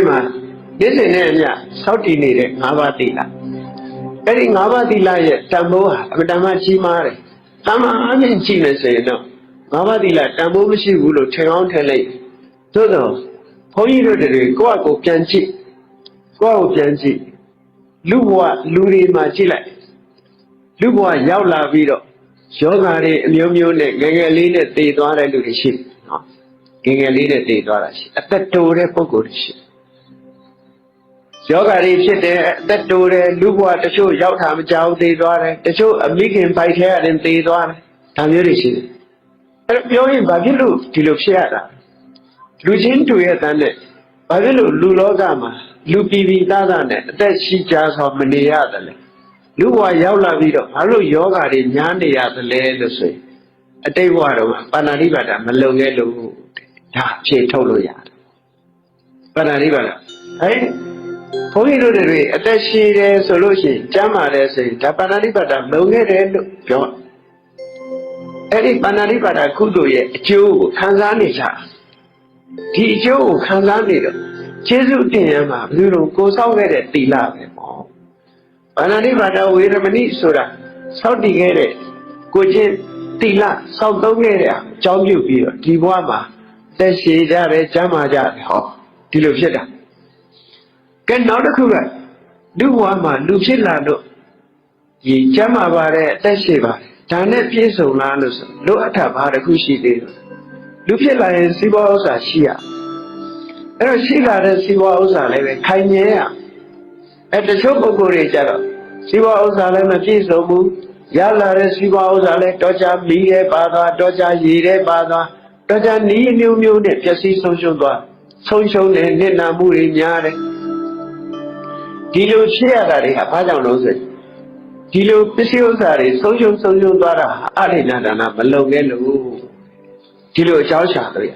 မှာနေ့စဉ်နဲ့အမျှစောင့်တည်နေတဲ့၅ပါးသီလအဲ့ဒီ၅ပါးသီလရဲ့တန်ဖိုးဟာအမှန်တမ်းကြီးမားတယ်။တမန်အမြင့်ကြည့်နေဆိုရင်တော့၅ပါးသီလတန်ဖိုးမရှိဘူးလို့ထင်အောင်ထင်လိုက်သို့တော့ဘုန်းကြီးတို့တွေကိုယ့်အကိုပြန်ကြည့်လူဘဝလူတွေမှာကြည့်လိုက်လူဘဝရောက်လာပြီးတော့ယောဂါတွေအမျိုးမျိုးနဲ့ငယ်ငယ်လေးနဲ့တည်သွားတဲ့လူတွေရှိတယ်နော်ငယ်ငယ်လေးနဲ့တည်သွားတာရှိအသက်တိုတဲ့ပုဂ္ဂိုလ်တွေရှိယောဂါတွေဖြစ်တယ်အသက်တိုတယ်လူဘဝတချို့ရောက်တာမကြောက်သေးသွားတယ်တချို့အမိခင်ပိုက်ထဲရတယ်သေသွားတယ်ဒါမျိုးတွေရှိတယ်အဲ့ပြောရင်ဘာဖြစ်လို့ဒီလိုဖြစ်ရတာလူချင်းတူရဲ့တန်းနဲ့ဘာဖြစ်လို့လူလောကမှာလူပြည်ပြည်သားသားနဲ့အသက်ရှိကြဆိုမနေရတယ်လေလူဘဝရောက်လာပြီးတော့ဘာလို့ယောဂါတွေညားနေရတယ်လဲလို့ဆိုရင်အတိတ်ဘဝတော့ပါဏာတိပါဒမလုံခဲ့လို့ဒါဖြေထုတ်လို့ရတယ်ပါဏာတိပါဒအဲ့ဘုန်းကြီးတို့တွေအသက်ရှိတယ်ဆိုလို့ရှိရင်ကျမ်းပါတယ်ဆိုရင်ဒါပါဏာတိပါဒလုံခဲ့တယ်လို့ပြောအဲ့ဒီပါဏာတိပါဒကုသိုလ်ရဲ့အကျိုးကိုခံစားနေကြဒီအကျိုးကိုခံစားနေတော့ကျေးဇူးတင်ရမှာဘယ်လိုကိုစောင့်ခဲ့တဲ့သီလပဲပေါ့ပါဏာတိပါဒဝေရမဏိဆိုတာစောင့်တည်ခဲ့တဲ့ကိုချင်းသီလစောင့်သုံးခဲ့တဲ့အကြောင်းပြုပြီးတော့ဒီဘဝမှာသက်ရှိကြတယ်ကျမ်းမာကြတယ်ဟောဒီလိုဖြစ်တာကဲနောက်တစ်ခုကလူဘဝမှာလူဖြစ်လာလို့ဒီကျမ်းမာပါတယ်အသက်ရှိပါတယ်ဒါနဲ့ပြည့်စုံလားလို့ဆိုလို့အထဘာတစ်ခုရှိသေးတယ်လူဖြစ်လာရင်စီးပွားဥစ္စာရှိရအဲ့တော့ရှိလာတဲ့စီးပွားဥစ္စာလည်းပဲခိုင်မြဲရအဲ့တချို့ပုဂ္ဂိုလ်တွေကြတော့စီးပွားဥစ္စာလည်းမပြည့်စုံဘူးရလာတဲ့စီးပွားဥစ္စာလည်းတော့ကြမီးရဲ့ပါသွားတော့ကြရေတဲ့ပါသွားတော့ကြနီးမျိုးမျိုးနဲ့ပျက်စီးဆုံးရှုံးသွားဆုံးရှုံးတဲ့နစ်နာမှုတွေများတယ်ဒီလိုဖြစ်ရတာတွေကဘာကြောင့်လို့ဆိုရင်ဒီလိုပစ္စည်းဥစ္စာတွေဆုံးရှုံးသွားတာအရိဏဒါနမလုံခဲ့လို့ဒီလိုအကြောင်းရှာတော့ရ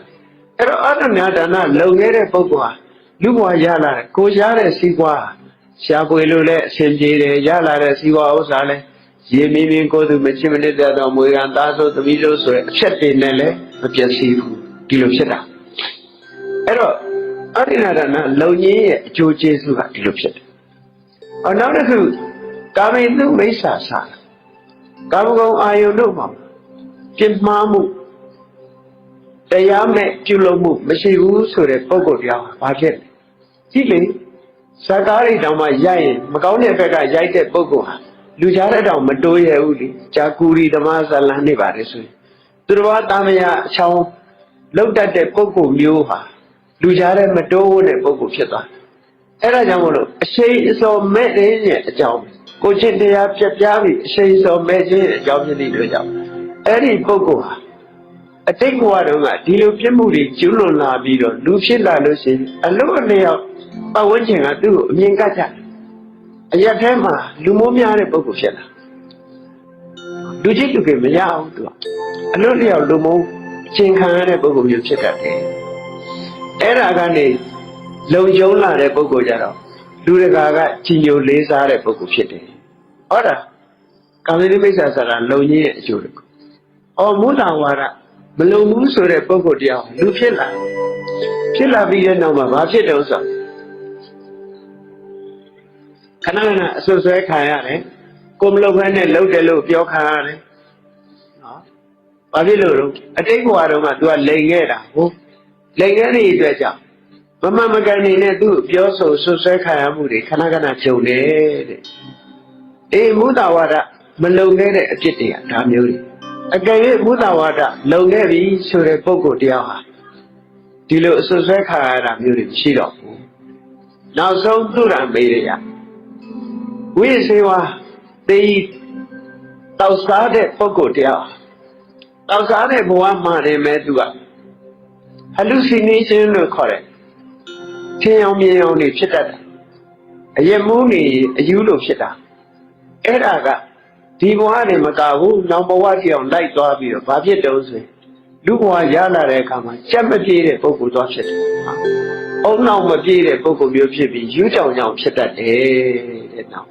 အဲ့တော့အရိဏဒါနလုံခဲ့တဲ့ပုဂ္ဂိုလ်ဟာလူဘဝရလာတဲ့ကိုရတဲ့စီးပွားရှားပွေလို့လည်းအဆင်ပြေတယ်ရလာတဲ့စီးပွားဥစ္စာလည်းရေမင်းမင်းကိုယ်သူမချစ်မနစ်တဲ့တော့မွေကံသားဆိုသမီးလို့ဆိုရအဖြတ်တင်နဲ့လည်းမပြည့်စည်ဘူးဒီလိုဖြစ်တာအဲ့တော့အရိဏဒါနလုံရင်းရဲ့အကျိုးကျေးဇူးကဒီလိုဖြစ်တယ်နောက်တစ်ခုကာမေတုမိစ္ဆာစာကာမဂုဏ်အာယုန်တို့မှာပြင်းမှားမှုတရားမဲ့ပြုလုပ်မှုမရှိဘူးဆိုတဲ့ပုဂ္ဂိုလ်တရားဘာဖြစ်လဲကြည့်လေဇာကားရိတောင်မှရိုက်ရင်မကောင်းတဲ့ဘက်ကရိုက်တဲ့ပုဂ္ဂိုလ်ဟာလူကြားတဲ့တောင်မတိုးရဘူးလေဂျာကူရီဓမ္မဇလန်နေပါတယ်ဆိုရင်သူတော်ဘာတာမယအချောင်းလောက်တတ်တဲ့ပုဂ္ဂိုလ်မျိုးဟာလူကြားတဲ့မတိုးတဲ့ပုဂ္ဂိုလ်ဖြစ်သွားအဲ့ဒါကြောင့်မို့လို့အရှိန်အစောမဲ့တဲ့အကြောင်းကိုချင်းတရားပြပြပြီးအရှိန်အစောမဲ့ခြင်းအကြောင်းဖြစ်တဲ့အတွက်ကြောင့်အဲ့ဒီပုဂ္ဂိုလ်ဟာအတိတ်ဘဝတုန်းကဒီလိုပြစ်မှုတွေကျူးလွန်လာပြီးတော့လူဖြစ်လာလို့ရှိရင်အလို့အလျောက်ပတ်ဝန်းကျင်ကသူ့ကိုအမြင်ကကြအရက်ထဲမှာလူမိုးများတဲ့ပုဂ္ဂိုလ်ဖြစ်လာလူကြီးလူကြီးမရအောင်သူကအလို့လျောက်လူမိုးအချင်းခံရတဲ့ပုဂ္ဂိုလ်မျိုးဖြစ်တတ်တယ်အဲ့ဒါကနေလုံကျုံလာတဲ့ပုဂ္ဂိုလ်ကြတော့လူတကာကကြီးညိုလေးစားတဲ့ပုဂ္ဂိုလ်ဖြစ်တယ်ဟုတ်လားကာမေတုမိစ္ဆာဆိုတာလုံရင်းရဲ့အကျိုးတကူမုဒ္ဒဝါဒမလုံဘူးဆိုတဲ့ပုဂ္ဂိုလ်တရားလူဖြစ်လာပြီးတဲ့နောက်မှာဘာဖြစ်တယ်ဆိုခဏအဆွဆွဲခံရတယ်ကိုမလုံဘဲနဲ့လုံတယ်လို့ပြောခံရတယ်နော်ဘာဖြစ်လို့လဲအတိတ်ဘဝတုန်းက तू ကလိန်ခဲ့တာဟုတ်လိန်ခဲ့တဲ့အတွက်ကြောင့်မမမကန်နေနဲ့သူ့ပြောဆိုဆွဆွဲခံရမှုတွေခဏကြုံတယ်တဲ့မုဒ္ဒဝါဒမလုံခဲ့တဲ့အဖြစ်တွေကဒါမျိုးတွေအကယ်၍မုဒ္ဒဝါဒလုံခဲ့ပြီဆိုတဲ့ပုဂ္ဂိုလ်တရားဟာဒီလိုအဆွဆွဲခံရတာမျိုးတွေမရှိတော့ဘူးနောက်ဆုံးသူရမေးရဝိသေဝတေတောက်စားတဲ့ပုဂ္ဂိုလ်တရားတောက်စားတဲ့ဘဝမှာနေမဲ့သူက hallucination လို့ခေါ်တယ်ထင်အောင်မြင်အောင်နေဖြစ်တတ်တာအယက်မူးနေအယူလို့ဖြစ်တာအဲ့ဒါကဒီဘဝနဲ့မကဘူးနောက်ဘဝကြည့်အောင်လိုက်သွားပြီးတော့ဘာဖြစ်တုံးဆိုရင်လူဘဝရလာတဲ့အခါမှာကြက်မပြေတဲ့ပုဂ္ဂိုလ်သွားဖြစ်တယ်အုံနောက်မပြေတဲ့ပုဂ္ဂိုလ်မျိုးဖြစ်ပြီးယူကြောင်ကြောင်ဖြစ်တတ်တယ်တဲ့နောက်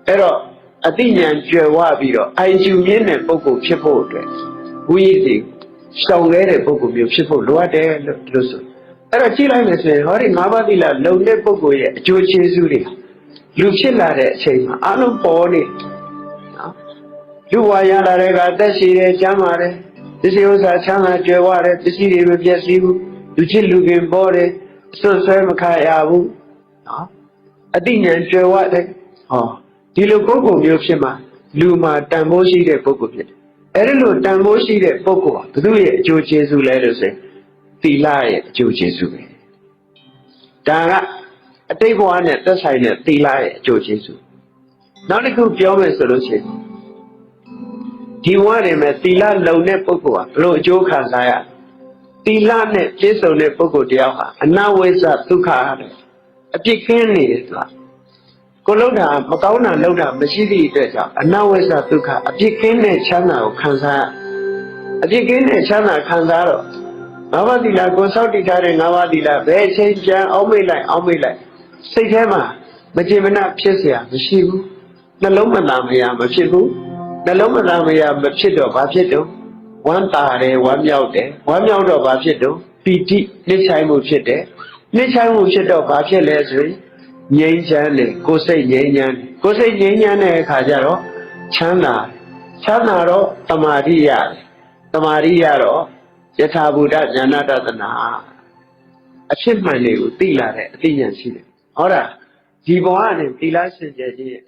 အဲ့တော့အသိဉာဏ်ကျွယ်ဝပြီးတော့အိုင်ကျူမြင့်တဲ့ပုဂ္ဂိုလ်ဖြစ်ဖို့အတွက်ဝိသေရှောင်လဲတဲ့ပုဂ္ဂိုလ်မျိုးဖြစ်ဖို့လိုအပ်တယ်လို့ဆို အဲ့တော့ကြည့်လိုက်မယ်ဆိုရင်ဟောဒီ၅ပါးသီလလုံတဲ့ပုဂ္ဂိုလ်ရဲ့အကျိုးကျေးဇူးတွေလူဖြစ်လာတဲ့အချိန်မှာအလုံးပေါ်နေနော်လူဝါရလာတဲ့ကအသက်ရှိတယ်ကျမ်းမာတယ်ပစ္စည်းဥစ္စာချမ်းသာကြွယ်ဝတယ်ပစ္စည်းတွေမပျက်စီးဘူးလူချစ်လူခင်ပေါ်တယ်ဆွဆွဲမခရဘူးနော်အတိညာကြွယ်ဝတယ်ဟောဒီလိုပုဂ္ဂိုလ်မျိုးဖြစ်မှာလူမှာတန်ဖိုးရှိတဲ့ပုဂ္ဂိုလ်ဖြစ်တယ်အဲ့ဒီလိုတန်ဖိုးရှိတဲ့ပုဂ္ဂိုလ်ဟာဘုသူရဲ့အကျိုးကျေးဇူးလဲလို့ဆိုရင်သီလရဲ့အကျိုးကျေးဇူးပဲဒါကအတိတ်ဘဝနဲ့သက်ဆိုင်တဲ့သီလရဲ့အကျိုးကျေးဇူးနောက်တစ်ခုပြောမယ်ဆိုလို့ရှိရင်ဒီဘဝတွေမှာသီလလုံတဲ့ပုဂ္ဂိုလ်ဟာဘလို့အကျိုးခံစားရသီလနဲ့ပြည့်စုံတဲ့ပုဂ္ဂိုလ်တယောက်ဟာအနဝိဇ္ဇဒုက္ခအပြစ်ကင်းနေတယ်ဆိုတာကိုလုံးတာမကောင်းတာလုံးတာမရှိသည့်အတွက်ကြောင့်အနဝိဇ္ဇဒုက္ခအပြစ်ကင်းတဲ့ချမ်းသာကိုခံစားအပြစ်ကင်းတဲ့ချမ်းသာခံစားတော့ငါးပါးသီလကိုစောင့်တည်ထားတဲ့ငါးပါးသီလဘယ်အချိန်ပြန်အောက်မေ့လိုက်စိတ်ထဲမှာမကျေမနပ်ဖြစ်เสียမရှိဘူးနှလုံးမသားမရမဖြစ်ဘူးနှလုံးမသားမရမဖြစ်တော့ဘာဖြစ်တော့ဝမ်းသာတယ်ဝမ်းမြောက်တယ်ဝမ်းမြောက်တော့ဘာဖြစ်တော့ပီတိနှိမ့်ချိုင်းမှုဖြစ်တယ်နှိမ့်ချိုင်းမှုဖြစ်တော့ဘာဖြစ်လဲဆိုရင်ငြိမ်းချမ်းတယ်ကိုယ်စိတ်ငြိမ်းချမ်းတယ်ကိုယ်စိတ်ငြိမ်းချမ်းတဲ့အခါကျတော့ချမ်းသာတော့တမာရိရတယ်တမာရိရတော့ယထာဘူတဉာဏတသနာအဖြစ်မှန်တွေကိုသိလာတဲ့အသိဉာဏ်ရှိတယ်ဟောတာဒီဘဝနဲ့သီလရှင်ကျဲခြင်းရဲ့